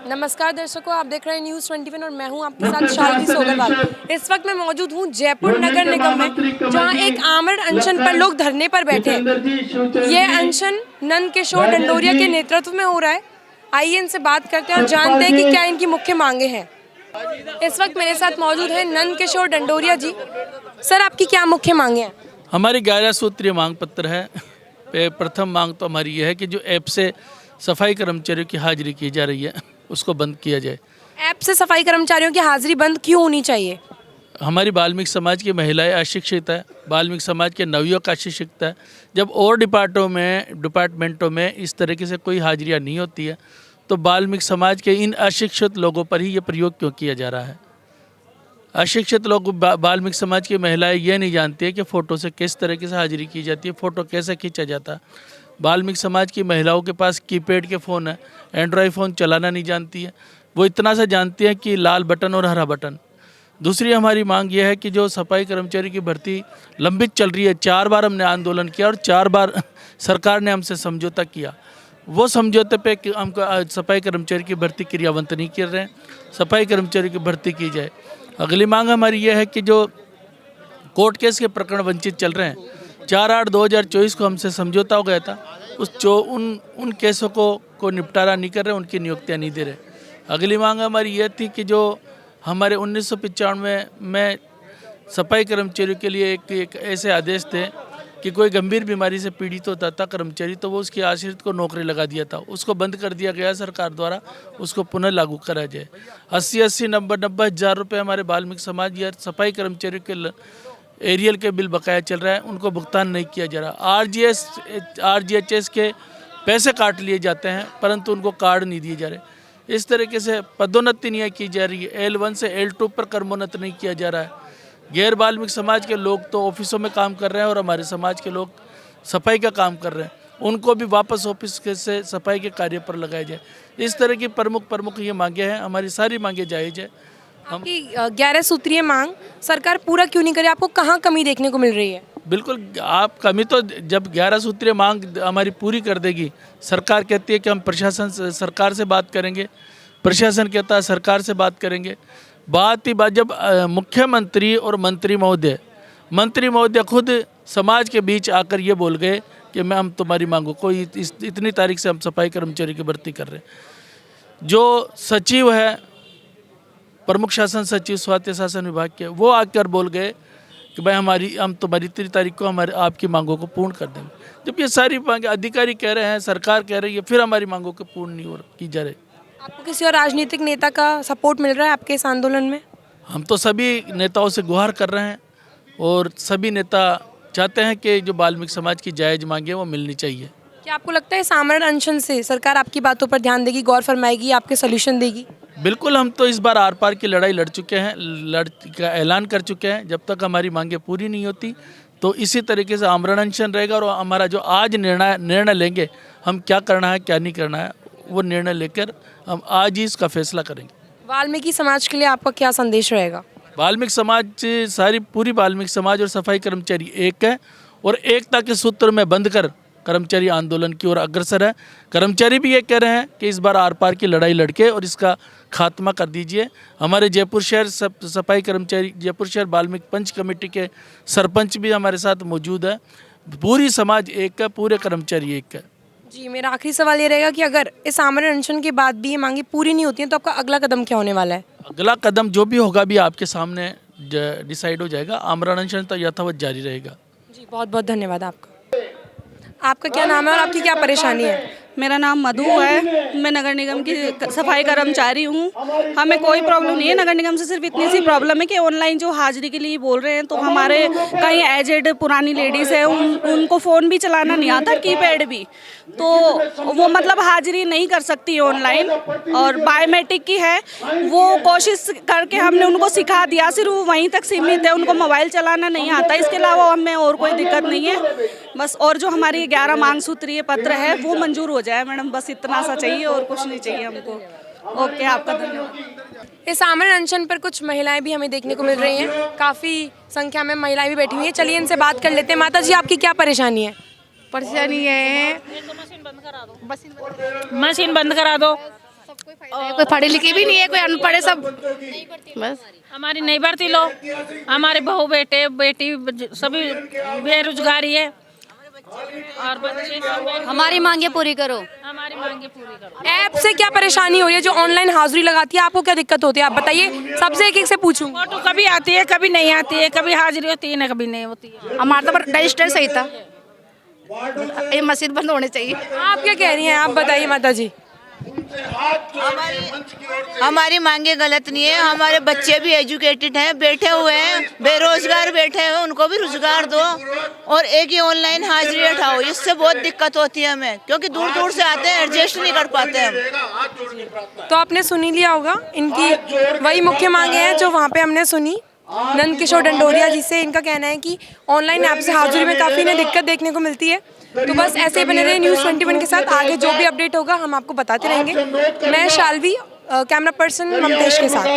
नमस्कार दर्शकों, आप देख रहे हैं न्यूज़ 21 और मैं हूं आपके साथ शालिनी सोगलवाल। इस वक्त मैं मौजूद हूं जयपुर नगर निगम में, जहां एक आमरण अनशन पर लोग धरने पर बैठे हैं। ये अनशन नंद किशोर डंडोरिया के नेतृत्व में हो रहा है। आइए इनसे बात करते हैं और जानते हैं कि क्या इनकी मुख्य मांगे हैं। इस वक्त मेरे साथ मौजूद है नंद किशोर डंडोरिया जी। सर, आपकी क्या मुख्य मांगे हैं? हमारी 11 सूत्रीय मांग पत्र है। प्रथम मांग तो हमारी यह है कि जो ऐप से सफाई कर्मचारियों की हाजिरी की जा रही है उसको बंद किया जाए। ऐप से सफाई कर्मचारियों की हाजिरी बंद क्यों होनी चाहिए? हमारी वाल्मीकि समाज की महिलाएं अशिक्षित है, वाल्मीकि समाज के नवयुवक अशिक्षित है। जब और डिपार्टमेंटों में इस तरीके से कोई हाजिरियाँ नहीं होती है तो वाल्मीकि समाज के इन अशिक्षित लोगों पर ही ये प्रयोग क्यों किया जा रहा है? अशिक्षित लोग, वाल्मीकि समाज की महिलाएं ये नहीं जानती है कि फ़ोटो से किस तरीके से हाजिरी की जाती है, फ़ोटो कैसे खींचा जाता है। वाल्मीकि समाज की महिलाओं के पास कीपैड के फ़ोन है, एंड्रॉयड फ़ोन चलाना नहीं जानती है। वो इतना सा जानती है कि लाल बटन और हरा बटन। दूसरी हमारी मांग ये है कि जो सफाई कर्मचारी की भर्ती लंबित चल रही है, 4 बार हमने आंदोलन किया और 4 बार सरकार ने हमसे समझौता किया। वो समझौते पे कि हमको सफाई कर्मचारी की भर्ती क्रियान्वित नहीं कर रहे हैं, सफाई कर्मचारी की भर्ती की जाए। अगली मांग हमारी ये है कि जो कोर्ट केस के प्रकरण वंचित चल रहे हैं, 4/8/2024 को हमसे समझौता हो गया था, उन केसों को निपटारा नहीं कर रहे, उनकी नियुक्तियां नहीं दे रहे। अगली मांग हमारी ये थी कि जो हमारे 1995 में सफाई कर्मचारियों के लिए एक ऐसे आदेश थे कि कोई गंभीर बीमारी से पीड़ित होता था कर्मचारी तो वो उसके आश्रित को नौकरी लगा दिया था, उसको बंद कर दिया गया सरकार द्वारा, उसको पुनः लागू करा जाए। 80-80, 90-90 हज़ार रुपये हमारे वाल्मीकि समाज या सफाई कर्मचारियों के एरियल के बिल बकाया चल रहा है, उनको भुगतान नहीं किया जा रहा। RGHS के पैसे काट लिए जाते हैं परंतु उनको कार्ड नहीं दिए जा रहे। इस तरीके से पदोन्नति नहीं की जा रही है, L1 से L2 पर क्रमोन्नत नहीं किया जा रहा है। गैर वाल्मीकि समाज के लोग तो ऑफिसों में काम कर रहे हैं और हमारे समाज के लोग सफाई का काम कर रहे हैं, उनको भी वापस ऑफिस से सफाई के कार्य पर लगाया जाए। इस तरह की प्रमुख ये मांगे हैं। हमारी सारी मांगे जायज़ है। आपकी 11 सूत्रीय मांग सरकार पूरा क्यों नहीं करे? आपको कहाँ कमी देखने को मिल रही है? बिल्कुल, आप कमी तो जब 11 सूत्रीय मांग हमारी पूरी कर देगी, सरकार कहती है कि हम सरकार से बात करेंगे, प्रशासन कहता है सरकार से बात करेंगे। बात जब मुख्यमंत्री और मंत्री महोदय खुद समाज के बीच आकर ये बोल गए कि हम तुम्हारी मांगों को इतनी तारीख से हम सफाई कर्मचारी की भर्ती कर रहे हैं। जो सचिव है, प्रमुख शासन सचिव स्वास्थ्य शासन विभाग के, वो आकर बोल गए कि भाई हम तुम्हारी 3 तारीख को आपकी मांगों को पूर्ण कर देंगे। जब ये सारी मांगे अधिकारी कह रहे हैं, सरकार कह रही है, फिर हमारी मांगों को पूर्ण नहीं की जा रही। आपको किसी और राजनीतिक नेता का सपोर्ट मिल रहा है आपके इस आंदोलन में? हम तो सभी नेताओं से गुहार कर रहे हैं और सभी नेता चाहते हैं कि जो वाल्मीकि समाज की जायज़ मांगे वो मिलनी चाहिए। क्या आपको लगता है इस आमरण अनशन से सरकार आपकी बातों पर ध्यान देगी, गौर फरमाएगी, आपके सोल्यूशन देगी? बिल्कुल, हम तो इस बार आर पार की लड़ाई लड़ चुके हैं, का ऐलान कर चुके हैं। जब तक हमारी मांगे पूरी नहीं होती तो इसी तरीके से आमरण अनशन रहेगा और हमारा जो आज निर्णय लेंगे, हम क्या करना है क्या नहीं करना है, वो निर्णय लेकर हम आज ही इसका फैसला करेंगे। वाल्मीकि समाज के लिए आपका क्या संदेश रहेगा? वाल्मीकि समाज पूरी वाल्मीकि समाज और सफाई कर्मचारी एक है और एकता के सूत्र में बंधकर कर्मचारी आंदोलन की ओर अग्रसर है। कर्मचारी भी ये कह रहे हैं कि इस बार आर पार की लड़ाई लड़के और इसका खात्मा कर दीजिए। हमारे जयपुर शहर सफाई कर्मचारी, जयपुर शहर वाल्मीकि पंच कमेटी के सरपंच भी हमारे साथ मौजूद है। पूरी समाज एक है, पूरे कर्मचारी एक है। जी, मेरा आखिरी सवाल ये रहेगा कि अगर इस आमरण अनशन के बाद भी ये मांगे पूरी नहीं होती हैं तो आपका अगला कदम क्या होने वाला है? अगला कदम जो भी होगा भी आपके सामने डिसाइड हो जाएगा। आमरण अनशन तो यथावत जारी रहेगा। जी, बहुत बहुत धन्यवाद आपका। आपका क्या नाम है और आपकी क्या परेशानी है? मेरा नाम मधु है, मैं नगर निगम की सफाई कर्मचारी हूँ। हमें कोई प्रॉब्लम नहीं है नगर निगम से, सिर्फ इतनी सी प्रॉब्लम है कि ऑनलाइन जो हाजिरी के लिए बोल रहे हैं तो हमारे कई एजेड पुरानी लेडीज़ हैं, उनको फ़ोन भी चलाना नहीं आता, कीपैड भी, तो वो मतलब हाजिरी नहीं कर सकती ऑनलाइन। और बायोमेट्रिक की है, वो कोशिश करके हमने उनको सिखा दिया, सिर्फ वो वहीं तक सीमित है, उनको मोबाइल चलाना नहीं आता। इसके अलावा हमें और कोई दिक्कत नहीं है बस। और जो हमारी 11 मांग सूत्रीय पत्र है वो मंजूर हो जाए मैडम, बस इतना सा चाहिए और कुछ नहीं चाहिए हमको। ओके, आपका धन्यवाद। इस आमरण अनशन पर कुछ महिलाएं भी हमें देखने को मिल रही हैं, काफ़ी संख्या में महिलाएं भी बैठी हुई हैं। चलिए इनसे बात कर लेते हैं। माता जी, आपकी क्या परेशानी है? परेशानी है, मशीन बंद करा दो। कोई पढ़े लिखे भी नहीं है, कोई अनपढ़ है, सब बस। हमारी नहीं बढ़ती लोग, हमारे बहू बेटे बेटी सभी बेरोजगारी है और बच्चे हमारी मांगे पूरी करो। हमारी मांगे पूरी करो। ऐप से क्या परेशानी हो रही है? जो ऑनलाइन हाजिरी लगाती है आपको क्या दिक्कत होती है, आप बताइए, सबसे एक एक से पूछूं। फोटो कभी आती है, कभी नहीं आती है, कभी हाजिरी होती है ना, कभी नहीं होती है। हमारा तो रजिस्टर सही था, ये मस्जिद बंद होनी चाहिए। आप क्या कह रही हैं, आप बताइए माता जी। हमारी मांगे गलत नहीं है, हमारे बच्चे भी एजुकेटेड हैं, बैठे हुए हैं, बेरोजगार बैठे हैं, उनको भी रोजगार दो और एक ही ऑनलाइन हाजिरी उठाओ। इससे बहुत दिक्कत होती है हमें, क्योंकि दूर दूर से आते हैं, एडजस्ट नहीं कर पाते हम। तो आपने सुनी लिया होगा, इनकी वही मुख्य मांगे हैं जो वहाँ पे हमने सुनी नंद किशोर डंडोरिया जी से। इनका कहना है कि ऑनलाइन ऐप से हाजिरी में काफ़ी इन्हें दिक्कत देखने को मिलती है। तो बस ऐसे ही बने रहे न्यूज़ 21 के साथ, आगे जो भी अपडेट होगा हम आपको बताते रहेंगे। मैं शाल्वी, कैमरा पर्सन ममतेश के साथ।